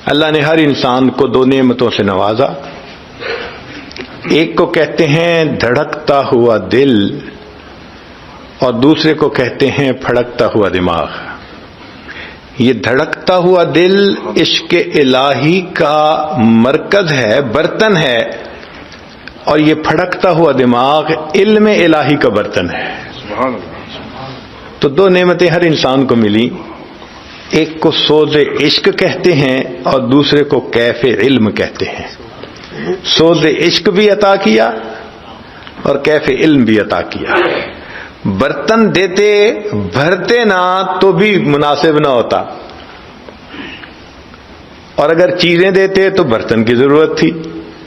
اللہ نے ہر انسان کو دو نعمتوں سے نوازا. ایک کو کہتے ہیں دھڑکتا ہوا دل اور دوسرے کو کہتے ہیں پھڑکتا ہوا دماغ. یہ دھڑکتا ہوا دل عشق الہی کا مرکز ہے، برتن ہے، اور یہ پھڑکتا ہوا دماغ علم الہی کا برتن ہے. تو دو نعمتیں ہر انسان کو ملی. ایک کو سوز عشق کہتے ہیں اور دوسرے کو کیف علم کہتے ہیں. سوز عشق بھی عطا کیا اور کیف علم بھی عطا کیا. برتن دیتے بھرتے نہ تو بھی مناسب نہ ہوتا، اور اگر چیزیں دیتے تو برتن کی ضرورت تھی.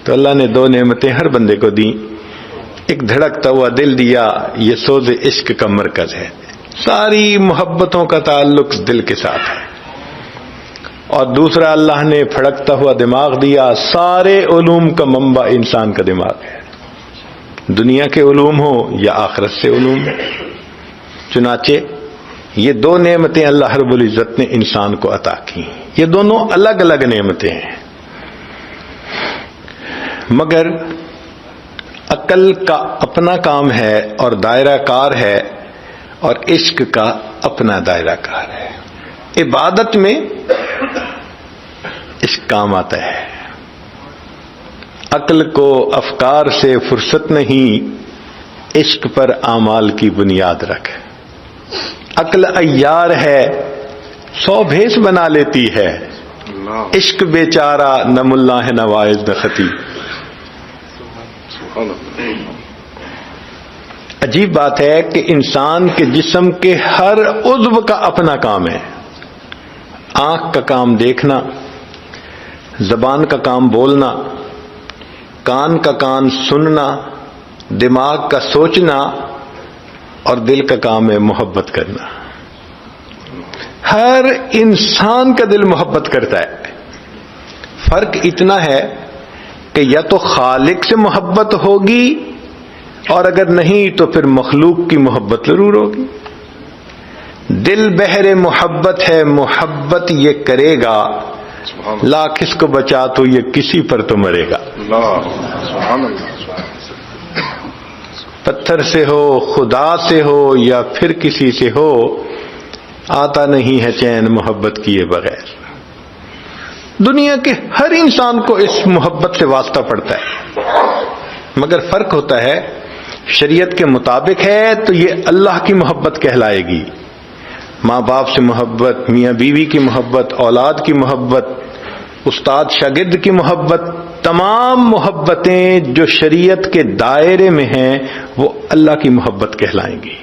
تو اللہ نے دو نعمتیں ہر بندے کو دیں. ایک دھڑکتا ہوا دل دیا، یہ سوز عشق کا مرکز ہے، ساری محبتوں کا تعلق دل کے ساتھ ہے. اور دوسرا اللہ نے پھڑکتا ہوا دماغ دیا، سارے علوم کا منبع انسان کا دماغ ہے، دنیا کے علوم ہو یا آخرت سے علوم ہو. چنانچہ یہ دو نعمتیں اللہ رب العزت نے انسان کو عطا کی. یہ دونوں الگ الگ نعمتیں ہیں، مگر عقل کا اپنا کام ہے اور دائرہ کار ہے، اور عشق کا اپنا دائرہ کار ہے. عبادت میں عشق کام آتا ہے. عقل کو افکار سے فرصت نہیں، عشق پر اعمال کی بنیاد رکھ. عقل عیار ہے، 100 بھیس بنا لیتی ہے، عشق بیچارہ نہ ملا ہے نہ واعظ نہ خطیب. عجیب بات ہے کہ انسان کے جسم کے ہر عضو کا اپنا کام ہے. آنکھ کا کام دیکھنا، زبان کا کام بولنا، کان کا کام سننا، دماغ کا سوچنا، اور دل کا کام ہے محبت کرنا. ہر انسان کا دل محبت کرتا ہے. فرق اتنا ہے کہ یا تو خالق سے محبت ہوگی، اور اگر نہیں تو پھر مخلوق کی محبت ضرور ہوگی. دل بحر محبت ہے، محبت یہ کرے گا، لاکھ اس کو بچا تو یہ کسی پر تو مرے گا. پتھر سے ہو، خدا سے ہو، یا پھر کسی سے ہو، آتا نہیں ہے چین محبت کیے بغیر. دنیا کے ہر انسان کو اس محبت سے واسطہ پڑتا ہے، مگر فرق ہوتا ہے شریعت کے مطابق ہے تو یہ اللہ کی محبت کہلائے گی. ماں باپ سے محبت، میاں بیوی کی محبت، اولاد کی محبت، استاد شاگرد کی محبت، تمام محبتیں جو شریعت کے دائرے میں ہیں وہ اللہ کی محبت کہلائیں گی.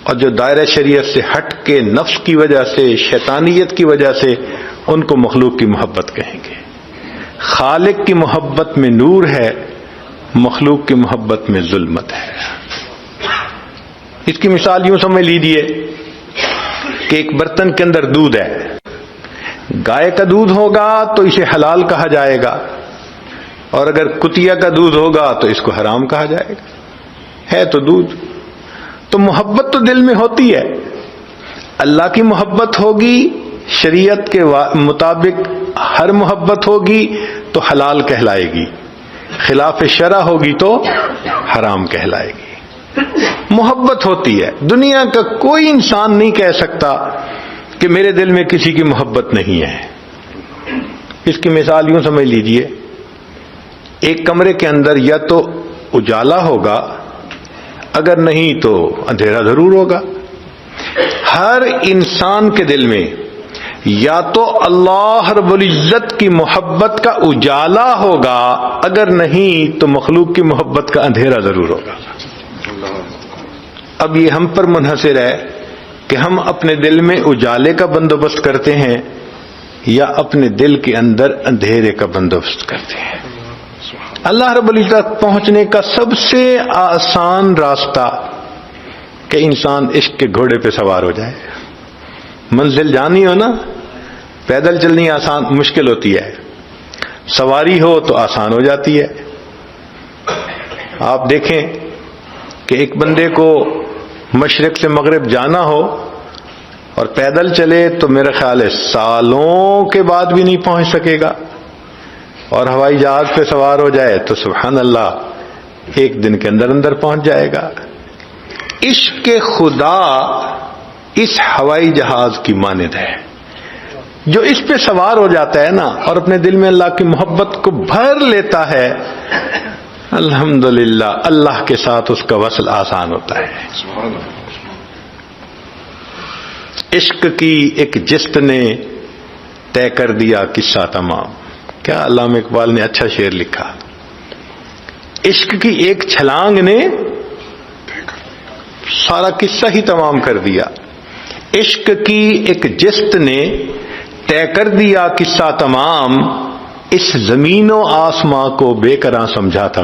اور جو دائرہ شریعت سے ہٹ کے نفس کی وجہ سے، شیطانیت کی وجہ سے، ان کو مخلوق کی محبت کہیں گے. خالق کی محبت میں نور ہے، مخلوق کی محبت میں ظلمت ہے. اس کی مثال یوں سمجھ لیجیے کہ ایک برتن کے اندر دودھ ہے. گائے کا دودھ ہوگا تو اسے حلال کہا جائے گا، اور اگر کتیا کا دودھ ہوگا تو اس کو حرام کہا جائے گا. ہے تو دودھ. تو محبت تو دل میں ہوتی ہے. اللہ کی محبت ہوگی، شریعت کے مطابق ہر محبت ہوگی تو حلال کہلائے گی، خلاف شرع ہوگی تو حرام کہلائے گی. محبت ہوتی ہے. دنیا کا کوئی انسان نہیں کہہ سکتا کہ میرے دل میں کسی کی محبت نہیں ہے. اس کی مثال یوں سمجھ لیجئے، ایک کمرے کے اندر یا تو اجالا ہوگا، اگر نہیں تو اندھیرا ضرور ہوگا. ہر انسان کے دل میں یا تو اللہ رب العزت کی محبت کا اجالا ہوگا، اگر نہیں تو مخلوق کی محبت کا اندھیرا ضرور ہوگا. اب یہ ہم پر منحصر ہے کہ ہم اپنے دل میں اجالے کا بندوبست کرتے ہیں یا اپنے دل کے اندر اندھیرے کا بندوبست کرتے ہیں. اللہ رب العزت پہنچنے کا سب سے آسان راستہ کہ انسان عشق کے گھوڑے پہ سوار ہو جائے. منزل جانی ہو نا، پیدل چلنی آسان مشکل ہوتی ہے، سواری ہو تو آسان ہو جاتی ہے. آپ دیکھیں کہ ایک بندے کو مشرق سے مغرب جانا ہو اور پیدل چلے تو میرا خیال ہے سالوں کے بعد بھی نہیں پہنچ سکے گا، اور ہوائی جہاز پہ سوار ہو جائے تو سبحان اللہ ایک دن کے اندر اندر پہنچ جائے گا۔ عشق خدا اس ہوائی جہاز کی مانند ہے، جو اس پہ سوار ہو جاتا ہے نا اور اپنے دل میں اللہ کی محبت کو بھر لیتا ہے، الحمدللہ اللہ کے ساتھ اس کا وصل آسان ہوتا ہے۔ عشق کی ایک جست نے طے کر دیا قصہ تمام۔ کیا علامہ اقبال نے اچھا شعر لکھا، عشق کی ایک چھلانگ نے سارا قصہ ہی تمام کر دیا۔ عشق کی ایک جست نے طے کر دیا قصہ تمام، اس زمین و آسمان کو بے قراں سمجھا تھا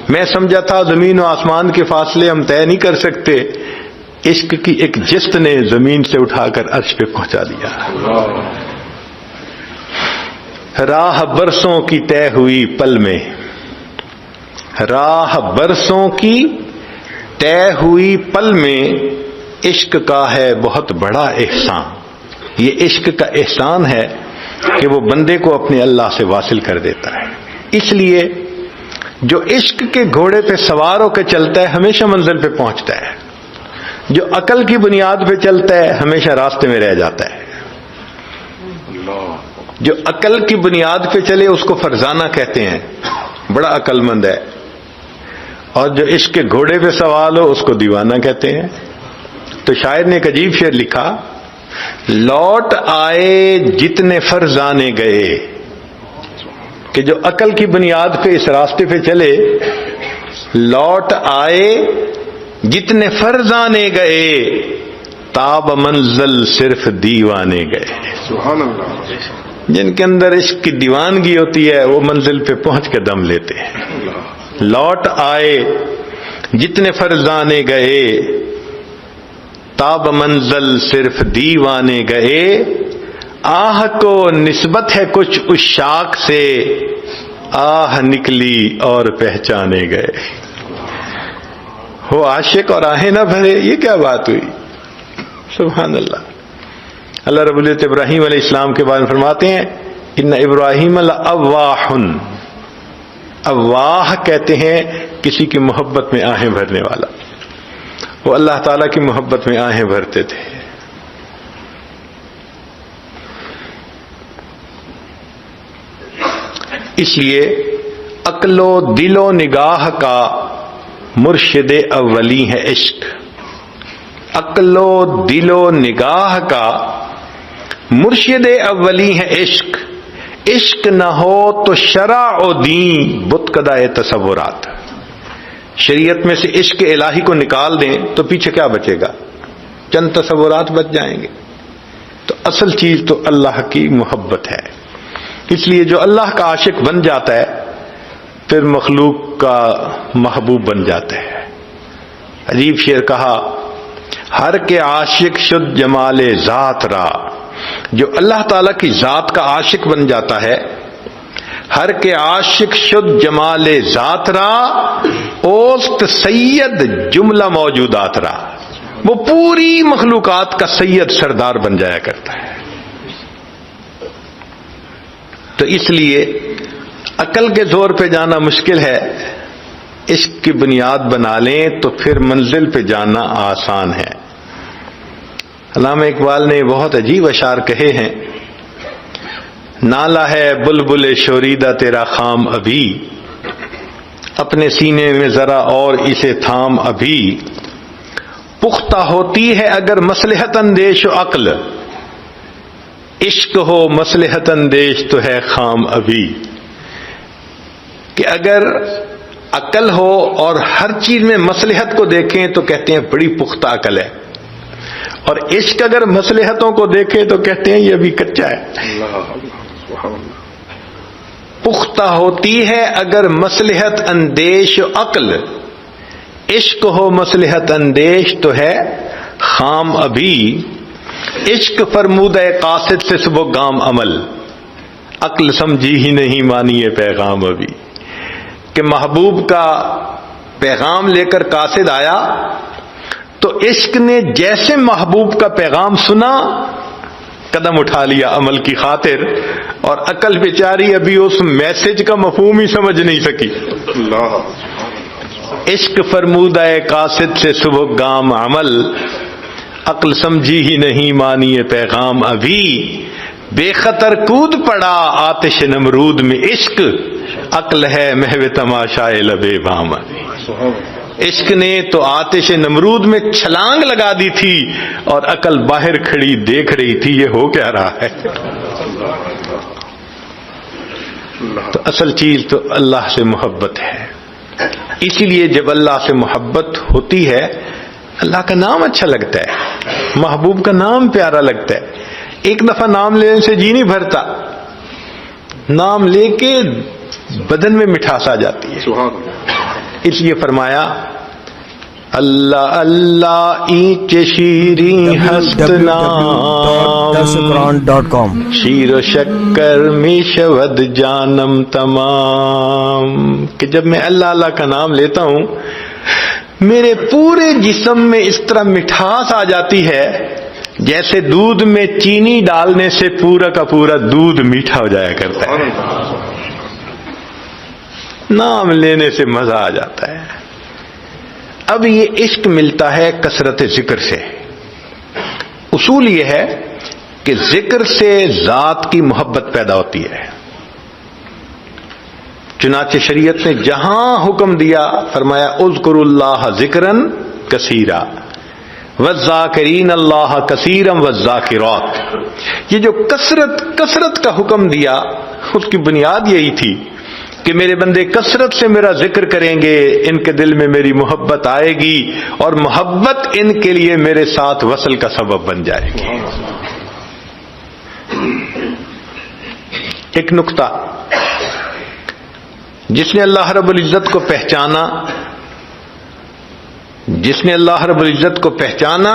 میں سمجھا تھا زمین و آسمان کے فاصلے ہم طے نہیں کر سکتے، عشق کی ایک جست نے زمین سے اٹھا کر عرش پہ پہنچا دیا۔ راہ برسوں کی طے ہوئی پل میں، راہ برسوں کی طے ہوئی پل میں، عشق کا ہے بہت بڑا احسان۔ یہ عشق کا احسان ہے کہ وہ بندے کو اپنے اللہ سے واصل کر دیتا ہے۔ اس لیے جو عشق کے گھوڑے پہ سوار ہو کے چلتا ہے ہمیشہ منزل پہ پہنچتا ہے، جو عقل کی بنیاد پہ چلتا ہے ہمیشہ راستے میں رہ جاتا ہے۔ جو عقل کی بنیاد پہ چلے اس کو فرزانہ کہتے ہیں، بڑا عقل مند ہے، اور جو عشق کے گھوڑے پہ سوار ہو اس کو دیوانہ کہتے ہیں۔ تو شاعر نے ایک عجیب شعر لکھا، لوٹ آئے جتنے فرزانے گئے، کہ جو عقل کی بنیاد پہ اس راستے پہ چلے، لوٹ آئے جتنے فرزانے گئے، تاب منزل صرف دیوانے گئے۔ سبحان اللہ۔ جن کے اندر عشق کی دیوانگی ہوتی ہے وہ منزل پہ پہنچ کے دم لیتے ہیں۔ لوٹ آئے جتنے فرزانے گئے، تاب منزل صرف دیوانے گئے، آہ کو نسبت ہے کچھ عشاق سے، آہ نکلی اور پہچانے گئے۔ ہو عاشق اور آہیں نہ بھرے، یہ کیا بات ہوئی؟ سبحان اللہ۔ اللہ رب العزت ابراہیم علیہ السلام کے بارے میں فرماتے ہیں، ان ابراہیم لأواہ، اواہ کہتے ہیں کسی کی محبت میں آہیں بھرنے والا، وہ اللہ تعالیٰ کی محبت میں آہیں بھرتے تھے۔ اس لیے عقل و دل و نگاہ کا مرشد اولی ہے عشق۔ عقل و دل و نگاہ کا مرشد اولی ہے عشق۔ عشق نہ ہو تو شرع و دین بت کدائے تصورات۔ شریعت میں سے عشق الہی کو نکال دیں تو پیچھے کیا بچے گا؟ چند تصورات بچ جائیں گے۔ تو اصل چیز تو اللہ کی محبت ہے۔ اس لیے جو اللہ کا عاشق بن جاتا ہے پھر مخلوق کا محبوب بن جاتا ہے۔ عجیب شعر کہا، ہر کے عاشق شد جمال ذات را، جو اللہ تعالیٰ کی ذات کا عاشق بن جاتا ہے، ہر کے عاشق شد جمال ذات را، اوست سید جملہ موجودات را، وہ پوری مخلوقات کا سید سردار بن جایا کرتا ہے۔ تو اس لیے عقل کے زور پہ جانا مشکل ہے، عشق کی بنیاد بنا لیں تو پھر منزل پہ جانا آسان ہے۔ علامہ اقبال نے بہت عجیب اشعار کہے ہیں، نالا ہے بلبل شوریدہ تیرا خام ابھی، اپنے سینے میں ذرا اور اسے تھام ابھی، پختہ ہوتی ہے اگر مصلحت اندیش و عقل، عشق ہو مصلحت اندیش تو ہے خام ابھی۔ کہ اگر عقل ہو اور ہر چیز میں مصلحت کو دیکھیں تو کہتے ہیں بڑی پختہ عقل ہے، اور عشق اگر مصلحتوں کو دیکھیں تو کہتے ہیں یہ ابھی کچا ہے۔ پختہ ہوتی ہے اگر مصلحت اندیش عقل، عشق ہو مصلحت اندیش تو ہے خام ابھی، عشق فرمودہ قاصد سے صبح گام عمل، عقل سمجھی ہی نہیں مانی یہ پیغام ابھی۔ کہ محبوب کا پیغام لے کر قاصد آیا تو عشق نے جیسے محبوب کا پیغام سنا قدم اٹھا لیا عمل کی خاطر، اور عقل بیچاری ابھی اس میسج کا مفہوم ہی سمجھ نہیں سکی۔ عشق فرمودہ قاصد سے صبح گام عمل، عقل سمجھی ہی نہیں مانی پیغام ابھی، بے خطر کود پڑا آتش نمرود میں عشق، عقل ہے محو تماشائے لبے بام ابھی۔ عشق نے تو آتش نمرود میں چھلانگ لگا دی تھی، اور عقل باہر کھڑی دیکھ رہی تھی یہ ہو کیا رہا ہے۔ تو اصل چیز تو اللہ سے محبت ہے، اسی لیے جب اللہ سے محبت ہوتی ہے اللہ کا نام اچھا لگتا ہے، محبوب کا نام پیارا لگتا ہے۔ ایک دفعہ نام لینے سے جی نہیں بھرتا، نام لے کے بدن میں مٹھاس آ جاتی ہے۔ اس لیے فرمایا اللہ اللہ اینچ شیریں ہست نام، شیر و شکر میں شود جانم تمام، کہ جب میں اللہ اللہ کا نام لیتا ہوں میرے پورے جسم میں اس طرح مٹھاس آ جاتی ہے جیسے دودھ میں چینی ڈالنے سے پورا کا پورا دودھ میٹھا ہو جایا کرتا ہے۔ نام لینے سے مزہ آ جاتا ہے۔ اب یہ عشق ملتا ہے کثرت ذکر سے۔ اصول یہ ہے کہ ذکر سے ذات کی محبت پیدا ہوتی ہے، چنانچہ شریعت نے جہاں حکم دیا فرمایا اذکروا اللہ ذکرن کثیرا والذاکرین اللہ کثیرا والذاکرات۔ یہ جو کثرت کا حکم دیا اس کی بنیاد یہی تھی کہ میرے بندے کثرت سے میرا ذکر کریں گے، ان کے دل میں میری محبت آئے گی، اور محبت ان کے لیے میرے ساتھ وصل کا سبب بن جائے گی۔ ایک نقطہ، جس نے اللہ رب العزت کو پہچانا، جس نے اللہ رب العزت کو پہچانا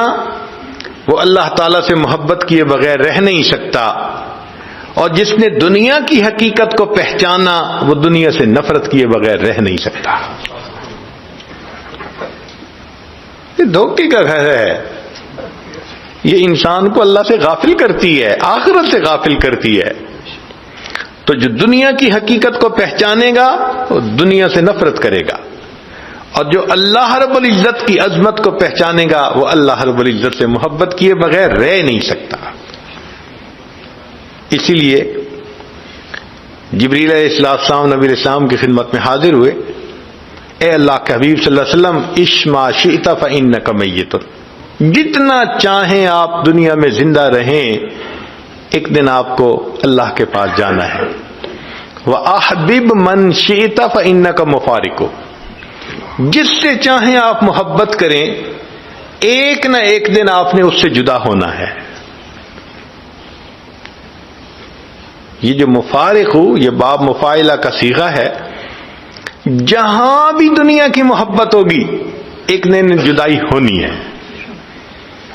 وہ اللہ تعالی سے محبت کیے بغیر رہ نہیں سکتا، اور جس نے دنیا کی حقیقت کو پہچانا وہ دنیا سے نفرت کیے بغیر رہ نہیں سکتا۔ یہ دھوکے کا گھر ہے، یہ انسان کو اللہ سے غافل کرتی ہے، آخرت سے غافل کرتی ہے۔ تو جو دنیا کی حقیقت کو پہچانے گا وہ دنیا سے نفرت کرے گا، اور جو اللہ رب العزت کی عظمت کو پہچانے گا وہ اللہ رب العزت سے محبت کیے بغیر رہ نہیں سکتا۔ اسی لیے جبریل علیہ السلام نبی علیہ السلام کی خدمت میں حاضر ہوئے، اے اللہ کے حبیب صلی اللہ علیہ وسلم عش ما شئت فإنک میت، جتنا چاہیں آپ دنیا میں زندہ رہیں ایک دن آپ کو اللہ کے پاس جانا ہے۔ وَأَحْبِبْ مَنْ شِئْتَ فَإِنَّكَ مُفَارِقُ، جس سے چاہیں آپ محبت کریں ایک نہ ایک دن آپ نے اس سے جدا ہونا ہے۔ یہ جو مفارق ہو یہ باب مفاعلہ کا صیغہ ہے، جہاں بھی دنیا کی محبت ہوگی ایک دن جدائی ہونی ہے۔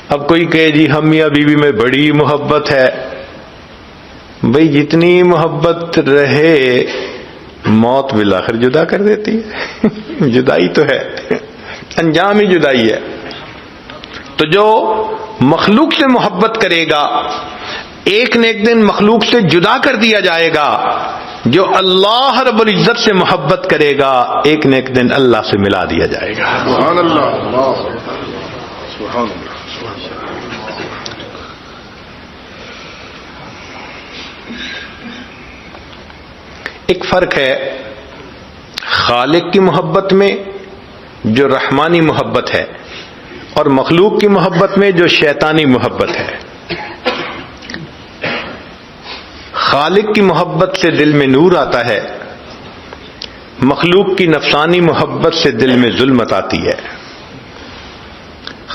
اب کوئی کہے جی ہم میاں بیوی میں بڑی محبت ہے، بھئی جتنی محبت رہے موت بالآخر جدا کر دیتی ہے، جدائی تو ہے، انجام ہی جدائی ہے۔ تو جو مخلوق سے محبت کرے گا ایک نہ ایک دن مخلوق سے جدا کر دیا جائے گا، جو اللہ رب العزت سے محبت کرے گا ایک نہ ایک دن اللہ سے ملا دیا جائے گا۔ سبحان اللہ، سبحان اللہ۔ ایک فرق ہے خالق کی محبت میں جو رحمانی محبت ہے اور مخلوق کی محبت میں جو شیطانی محبت ہے۔ خالق کی محبت سے دل میں نور آتا ہے، مخلوق کی نفسانی محبت سے دل میں ظلمت آتی ہے۔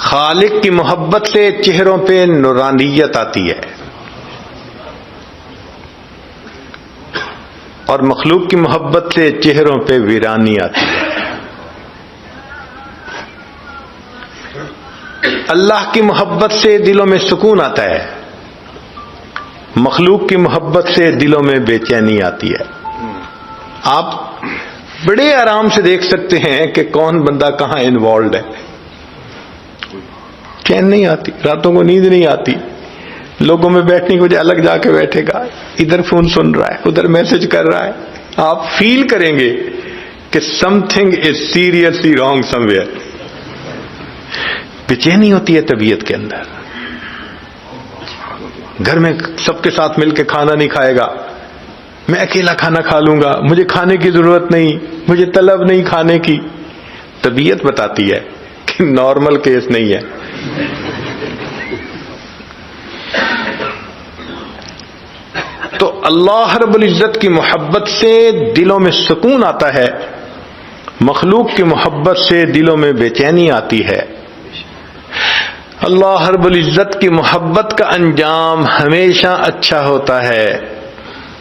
خالق کی محبت سے چہروں پہ نورانیت آتی ہے، اور مخلوق کی محبت سے چہروں پہ ویرانی آتی ہے۔ اللہ کی محبت سے دلوں میں سکون آتا ہے، مخلوق کی محبت سے دلوں میں بے چینی آتی ہے۔ آپ بڑے آرام سے دیکھ سکتے ہیں کہ کون بندہ کہاں انوالوڈ ہے۔ چین نہیں آتی، راتوں کو نیند نہیں آتی، لوگوں میں بیٹھنے کی وجہ الگ جا کے بیٹھے گا، ادھر فون سن رہا ہے، ادھر میسج کر رہا ہے، آپ فیل کریں گے کہ some thing is seriously wrong some where. بے چینی ہوتی ہے طبیعت کے اندر. گھر میں سب کے ساتھ مل کے کھانا نہیں کھائے گا، میں اکیلا کھانا کھا لوں گا، مجھے کھانے کی ضرورت نہیں، مجھے طلب نہیں کھانے کی. طبیعت بتاتی ہے کہ نارمل کیس نہیں ہے. تو اللہ رب العزت کی محبت سے دلوں میں سکون آتا ہے، مخلوق کی محبت سے دلوں میں بے چینی آتی ہے. اللہ رب العزت کی محبت کا انجام ہمیشہ اچھا ہوتا ہے،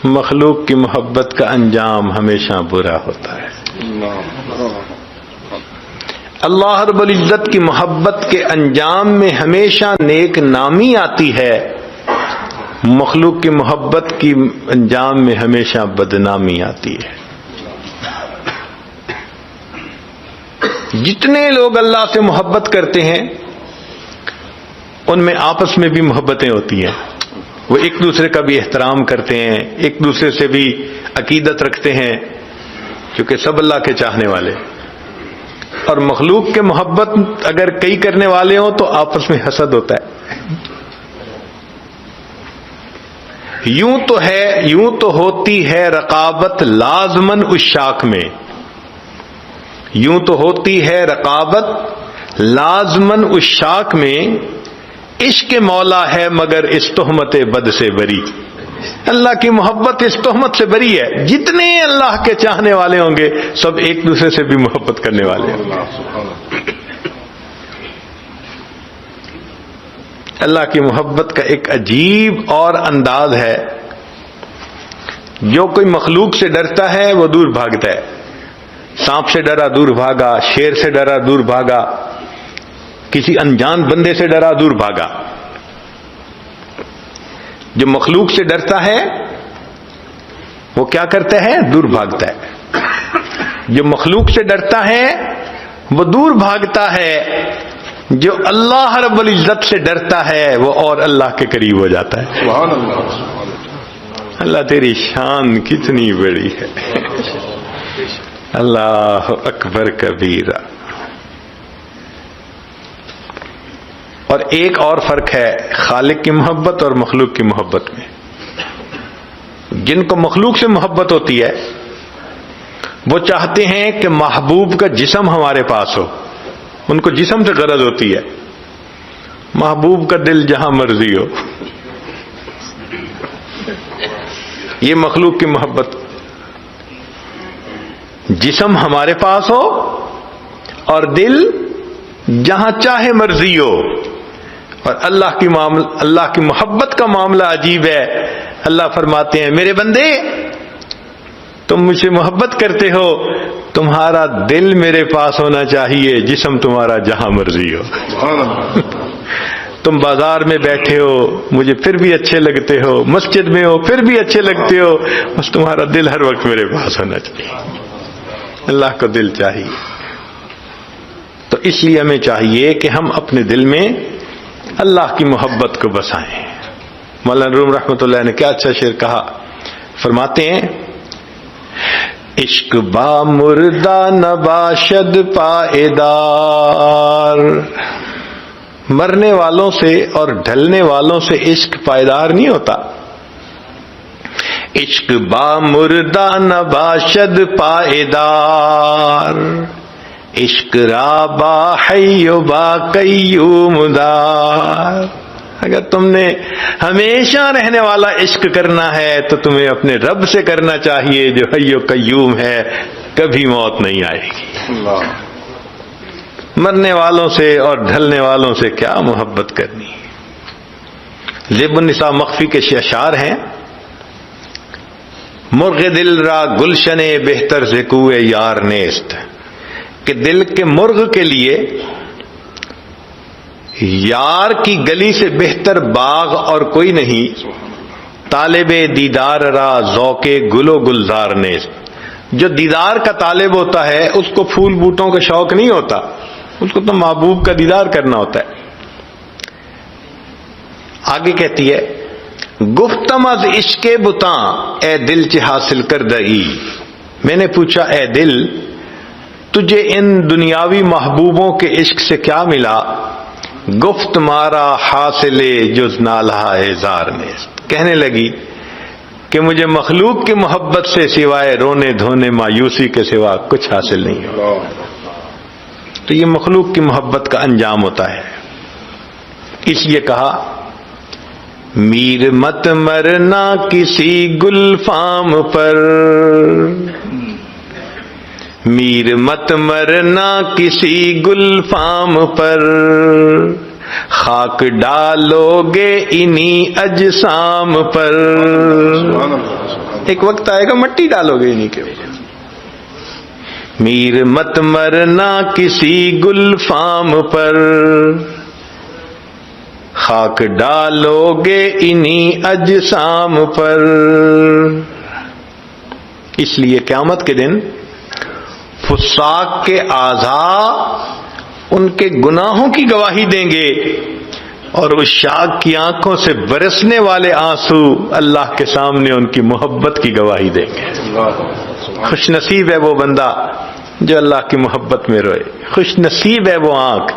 مخلوق کی محبت کا انجام ہمیشہ برا ہوتا ہے. اللہ رب العزت کی محبت کے انجام میں ہمیشہ نیک نامی آتی ہے، مخلوق کی محبت کی انجام میں ہمیشہ بدنامی آتی ہے. جتنے لوگ اللہ سے محبت کرتے ہیں ان میں آپس میں بھی محبتیں ہوتی ہیں، وہ ایک دوسرے کا بھی احترام کرتے ہیں، ایک دوسرے سے بھی عقیدت رکھتے ہیں، کیونکہ سب اللہ کے چاہنے والے. اور مخلوق کے محبت اگر کئی کرنے والے ہوں تو آپس میں حسد ہوتا ہے. یوں تو ہوتی ہے رقابت لازمن عشاق میں، یوں تو ہوتی ہے رقابت لازمن عشاق میں، عشق مولا ہے مگر اس تہمت بد سے بری. اللہ کی محبت اس تہمت سے بری ہے. جتنے اللہ کے چاہنے والے ہوں گے سب ایک دوسرے سے بھی محبت کرنے والے ہوں گے. اللہ کی محبت کا ایک عجیب اور انداز ہے. جو کوئی مخلوق سے ڈرتا ہے وہ دور بھاگتا ہے. سانپ سے ڈرا دور بھاگا، شیر سے ڈرا دور بھاگا، کسی انجان بندے سے ڈرا دور بھاگا. جو مخلوق سے ڈرتا ہے وہ کیا کرتا ہے؟ دور بھاگتا ہے. جو مخلوق سے ڈرتا ہے وہ دور بھاگتا ہے. جو اللہ رب العزت سے ڈرتا ہے وہ اور اللہ کے قریب ہو جاتا ہے. سبحان اللہ. اللہ تیری شان کتنی بڑی ہے. اللہ اکبر کبیرہ. اور ایک اور فرق ہے خالق کی محبت اور مخلوق کی محبت میں. جن کو مخلوق سے محبت ہوتی ہے وہ چاہتے ہیں کہ محبوب کا جسم ہمارے پاس ہو، ان کو جسم سے غرض ہوتی ہے. محبوب کا دل جہاں مرضی ہو، یہ مخلوق کی محبت. جسم ہمارے پاس ہو اور دل جہاں چاہے مرضی ہو. اور اللہ کی محبت کا معاملہ عجیب ہے. اللہ فرماتے ہیں میرے بندے تم مجھ سے محبت کرتے ہو، تمہارا دل میرے پاس ہونا چاہیے، جسم تمہارا جہاں مرضی ہو. تم بازار میں بیٹھے ہو مجھے پھر بھی اچھے لگتے ہو، مسجد میں ہو پھر بھی اچھے لگتے ہو، بس تمہارا دل ہر وقت میرے پاس ہونا چاہیے. اللہ کو دل چاہیے. تو اس لیے ہمیں چاہیے کہ ہم اپنے دل میں اللہ کی محبت کو بسائیں. مولانا روم رحمۃ اللہ نے کیا اچھا شعر کہا، فرماتے ہیں عشق با مردہ نباشد پائیدار. مرنے والوں سے اور ڈھلنے والوں سے عشق پائیدار نہیں ہوتا. عشق با مردہ نباشد پائیدار، عشق را با حی و با قیوم دار. اگر تم نے ہمیشہ رہنے والا عشق کرنا ہے تو تمہیں اپنے رب سے کرنا چاہیے جو حی و قیوم ہے، کبھی موت نہیں آئے گی. اللہ. مرنے والوں سے اور ڈھلنے والوں سے کیا محبت کرنی. زیب النساء مخفی کے اشعار ہیں، مرغ دل را گلشن بہتر سے کوئے یار نیست، کہ دل کے مرغ کے لیے یار کی گلی سے بہتر باغ اور کوئی نہیں. طالب دیدار را ذوق گل و گلزار نیست. جو دیدار کا طالب ہوتا ہے اس کو پھول بوٹوں کا شوق نہیں ہوتا، اس کو تو محبوب کا دیدار کرنا ہوتا ہے. آگے کہتی ہے گفتم از عشق بتاں اے دل چ حاصل کردئی، میں نے پوچھا اے دل تجھے ان دنیاوی محبوبوں کے عشق سے کیا ملا؟ گفت مارا حاصل جز نالہ زار نیست، کہنے لگی کہ مجھے مخلوق کی محبت سے سوائے رونے دھونے مایوسی کے سوا کچھ حاصل نہیں ہو۔ تو یہ مخلوق کی محبت کا انجام ہوتا ہے۔ اس لیے کہا میر مت مرنا کسی گلفام پر، میر مت مرنا کسی گلفام پر، خاک ڈالو گے انہی اجسام پر، ایک وقت آئے گا مٹی ڈالو گے انہی کے اوپر۔ میر مت مرنا کسی گلفام پر، خاک ڈالو گے انہی اجسام پر۔ اس لیے قیامت کے دن فساق کے اعضاء ان کے گناہوں کی گواہی دیں گے، اور عشاق کی آنکھوں سے برسنے والے آنسو اللہ کے سامنے ان کی محبت کی گواہی دیں گے۔ خوش نصیب ہے وہ بندہ جو اللہ کی محبت میں روئے، خوش نصیب ہے وہ آنکھ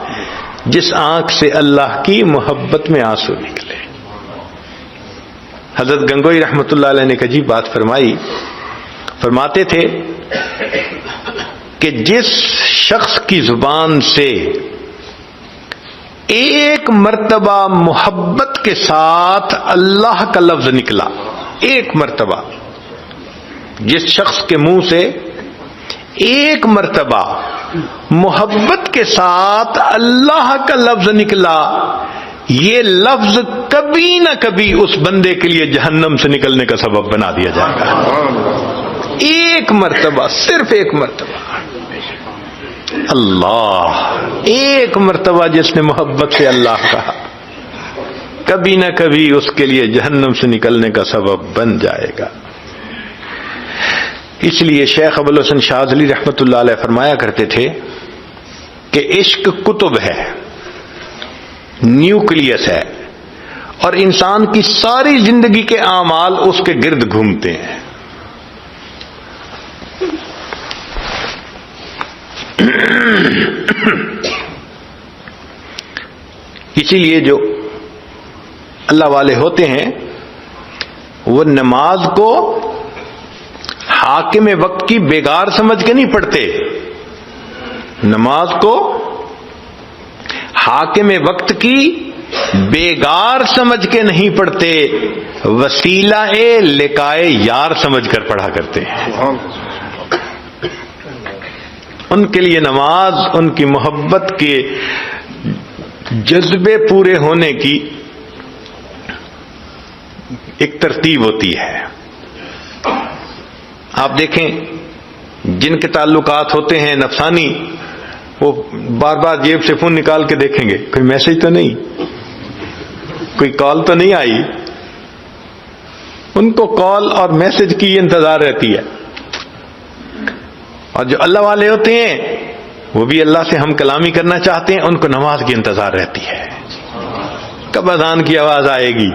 جس آنکھ سے اللہ کی محبت میں آنسو نکلے۔ حضرت گنگوئی رحمۃ اللہ علیہ نے ایک عجیب بات فرمائی، فرماتے تھے کہ جس شخص کی زبان سے ایک مرتبہ محبت کے ساتھ اللہ کا لفظ نکلا، ایک مرتبہ، جس شخص کے منہ سے ایک مرتبہ محبت کے ساتھ اللہ کا لفظ نکلا، یہ لفظ کبھی نہ کبھی اس بندے کے لیے جہنم سے نکلنے کا سبب بنا دیا جائے گا۔ ایک مرتبہ، صرف ایک مرتبہ، اللہ، ایک مرتبہ جس نے محبت سے اللہ کہا، کبھی نہ کبھی اس کے لیے جہنم سے نکلنے کا سبب بن جائے گا۔ اس لیے شیخ ابوالحسن شاذلی رحمۃ اللہ علیہ فرمایا کرتے تھے کہ عشق کتب ہے، نیوکلیس ہے، اور انسان کی ساری زندگی کے اعمال اس کے گرد گھومتے ہیں۔ اسی لیے جو اللہ والے ہوتے ہیں وہ نماز کو حاکم وقت کی بیگار سمجھ کے نہیں پڑھتے، نماز کو حاکم وقت کی بیگار سمجھ کے نہیں پڑھتے، وسیلہ لقائے یار سمجھ کر پڑھا کرتے ہیں۔ ان کے لیے نماز ان کی محبت کے جذبے پورے ہونے کی ایک ترتیب ہوتی ہے۔ آپ دیکھیں جن کے تعلقات ہوتے ہیں نفسانی، وہ بار بار جیب سے فون نکال کے دیکھیں گے کوئی میسج تو نہیں، کوئی کال تو نہیں آئی، ان کو کال اور میسج کی انتظار رہتی ہے۔ اور جو اللہ والے ہوتے ہیں وہ بھی اللہ سے ہم کلامی کرنا چاہتے ہیں، ان کو نماز کی انتظار رہتی ہے، کب اذان کی آواز آئے گی۔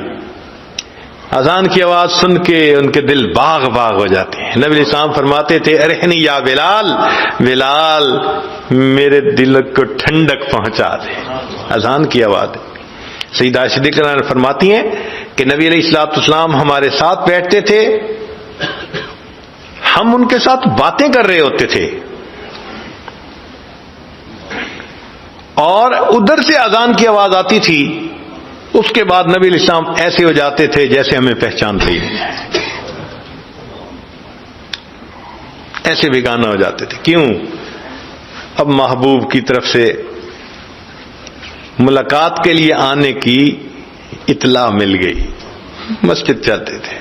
اذان کی آواز سن کے ان کے دل باغ باغ ہو جاتے ہیں۔ نبی علیہ السلام فرماتے تھے ارحنی یا بلال، بلال میرے دل کو ٹھنڈک پہنچا دے، اذان کی آواز۔ سیدہ صدیقہ فرماتی ہیں کہ نبی علیہ السلام ہمارے ساتھ بیٹھتے تھے، ہم ان کے ساتھ باتیں کر رہے ہوتے تھے، اور ادھر سے اذان کی آواز آتی تھی، اس کے بعد نبی علیہ السلام ایسے ہو جاتے تھے جیسے ہمیں پہچان رہی ہے، ایسے بیگانہ ہو جاتے تھے۔ کیوں؟ اب محبوب کی طرف سے ملاقات کے لیے آنے کی اطلاع مل گئی، مسجد جاتے تھے۔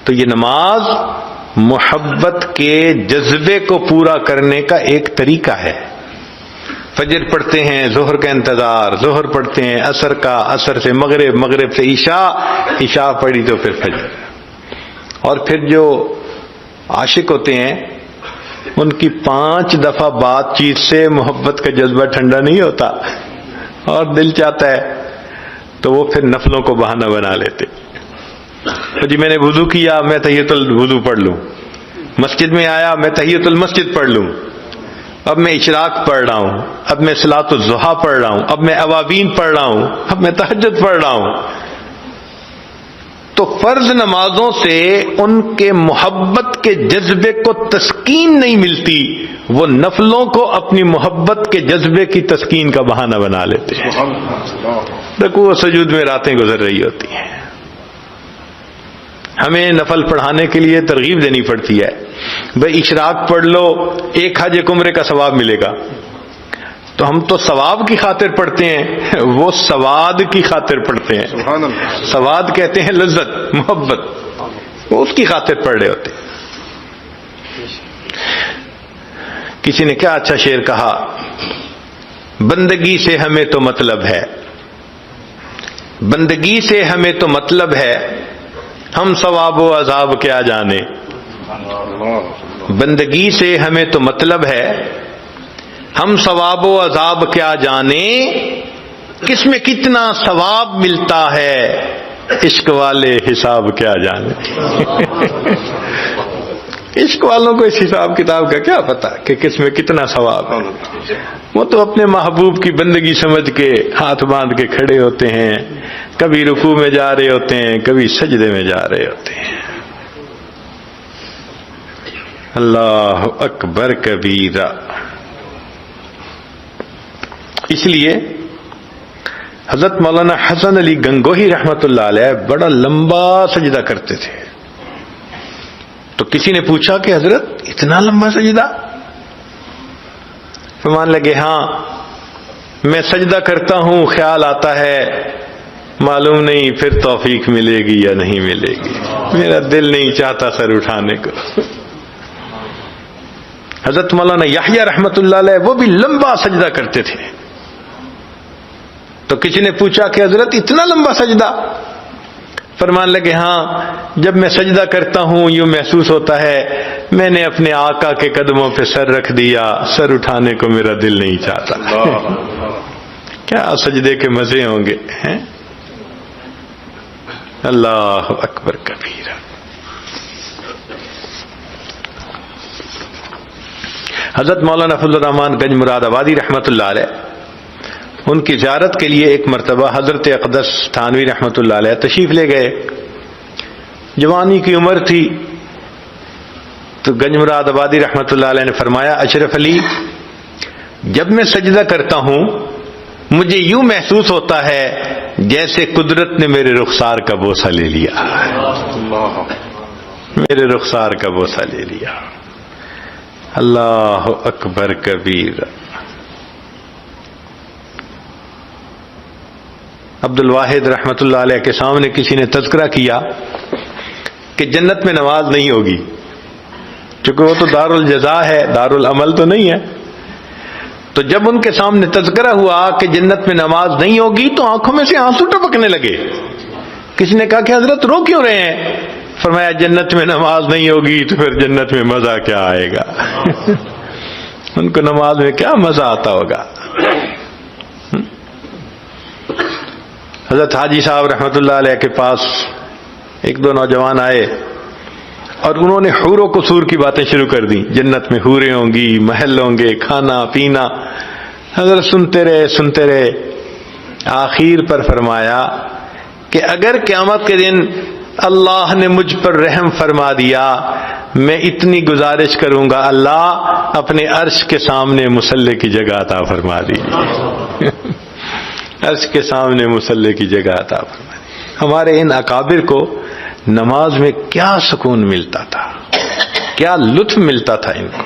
تو یہ نماز محبت کے جذبے کو پورا کرنے کا ایک طریقہ ہے۔ فجر پڑھتے ہیں، ظہر کا انتظار، ظہر پڑھتے ہیں، عصر کا، عصر سے مغرب، مغرب سے عشاء، عشاء پڑھی تو پھر فجر۔ اور پھر جو عاشق ہوتے ہیں ان کی 5 دفعہ بات چیت سے محبت کا جذبہ ٹھنڈا نہیں ہوتا، اور دل چاہتا ہے تو وہ پھر نفلوں کو بہانہ بنا لیتے. تو جی میں نے وضو کیا، میں تحیۃ الوضو پڑھ لوں. مسجد میں آیا، میں تحیۃ المسجد پڑھ لوں. اب میں اشراق پڑھ رہا ہوں، اب میں صلاۃ الضحیٰ پڑھ رہا ہوں، اب میں اوابین پڑھ رہا ہوں، اب میں تہجد پڑھ رہا ہوں. تو فرض نمازوں سے ان کے محبت کے جذبے کو تسکین نہیں ملتی، وہ نفلوں کو اپنی محبت کے جذبے کی تسکین کا بہانہ بنا لیتے ہیں. رکوع و سجود میں راتیں گزر رہی ہوتی ہیں. ہمیں نفل پڑھانے کے لیے ترغیب دینی پڑتی ہے. بھئی اشراق پڑھ لو، 1 حج 1 عمرے کا ثواب ملے گا. تو ہم تو ثواب کی خاطر پڑھتے ہیں، وہ سواد کی خاطر پڑھتے ہیں. سواد کہتے ہیں لذت، محبت، وہ اس کی خاطر پڑھ رہے ہوتے ہیں. کسی نے کیا اچھا شعر کہا، بندگی سے ہمیں تو مطلب ہے، بندگی سے ہمیں تو مطلب ہے، ہم ثواب و عذاب کیا جانے. بندگی سے ہمیں تو مطلب ہے، ہم ثواب و عذاب کیا جانے. کس میں کتنا ثواب ملتا ہے، عشق والے حساب کیا جانے. عشق والوں کو اس حساب کتاب کا کیا پتا کہ کس میں کتنا ثواب ہے. وہ تو اپنے محبوب کی بندگی سمجھ کے ہاتھ باندھ کے کھڑے ہوتے ہیں، کبھی رکوع میں جا رہے ہوتے ہیں، کبھی سجدے میں جا رہے ہوتے ہیں. اللہ اکبر کبیرہ. اس لیے حضرت مولانا حسن علی گنگوہی رحمۃ اللہ علیہ بڑا لمبا سجدہ کرتے تھے. تو کسی نے پوچھا کہ حضرت اتنا لمبا سجدہ؟ فرمان لگے ہاں، میں سجدہ کرتا ہوں، خیال آتا ہے معلوم نہیں پھر توفیق ملے گی یا نہیں ملے گی، میرا دل نہیں چاہتا سر اٹھانے کو. حضرت مولانا یحییٰ رحمۃ اللہ علیہ وہ بھی لمبا سجدہ کرتے تھے. تو کسی نے پوچھا کہ حضرت اتنا لمبا سجدہ؟ فرمان لگے ہاں، جب میں سجدہ کرتا ہوں یوں محسوس ہوتا ہے میں نے اپنے آقا کے قدموں پہ سر رکھ دیا، سر اٹھانے کو میرا دل نہیں چاہتا. کیا سجدے کے مزے ہوں گے ہیں. اللہ اکبر کبیرہ. حضرت مولانا فضل الرحمان گنج مراد آبادی رحمۃ اللہ علیہ، ان کی زیارت کے لیے ایک مرتبہ حضرت اقدس تھانوی رحمۃ اللہ علیہ تشریف لے گئے. جوانی کی عمر تھی تو گنج مراد آبادی رحمۃ اللہ علیہ نے فرمایا، اشرف علی جب میں سجدہ کرتا ہوں مجھے یوں محسوس ہوتا ہے جیسے قدرت نے میرے رخسار کا بوسہ لے لیا، میرے رخسار کا بوسہ لے لیا. اللہ اکبر کبیر. عبد الواحد رحمۃ اللہ علیہ کے سامنے کسی نے تذکرہ کیا کہ جنت میں نماز نہیں ہوگی، چونکہ وہ تو دار الجزا ہے، دار العمل تو نہیں ہے. تو جب ان کے سامنے تذکرہ ہوا کہ جنت میں نماز نہیں ہوگی تو آنکھوں میں سے آنسو ٹپکنے لگے. کسی نے کہا کہ حضرت رو کیوں رہے ہیں؟ فرمایا جنت میں نماز نہیں ہوگی تو پھر جنت میں مزہ کیا آئے گا. ان کو نماز میں کیا مزہ آتا ہوگا. حضرت حاجی صاحب رحمۃ اللہ علیہ کے پاس 1-2 نوجوان آئے اور انہوں نے حور و قصور کی باتیں شروع کر دیں. جنت میں حوریں ہوں گی، محل ہوں گے، کھانا پینا. حضرت سنتے رہے. آخر پر فرمایا کہ اگر قیامت کے دن اللہ نے مجھ پر رحم فرما دیا میں اتنی گزارش کروں گا، اللہ اپنے عرش کے سامنے مصلی کی جگہ عطا فرما دیجیے. عرش کے سامنے مصلی کی جگہ عطا فرما دیجیے. ہمارے ان اکابر کو نماز میں کیا سکون ملتا تھا، کیا لطف ملتا تھا ان کو.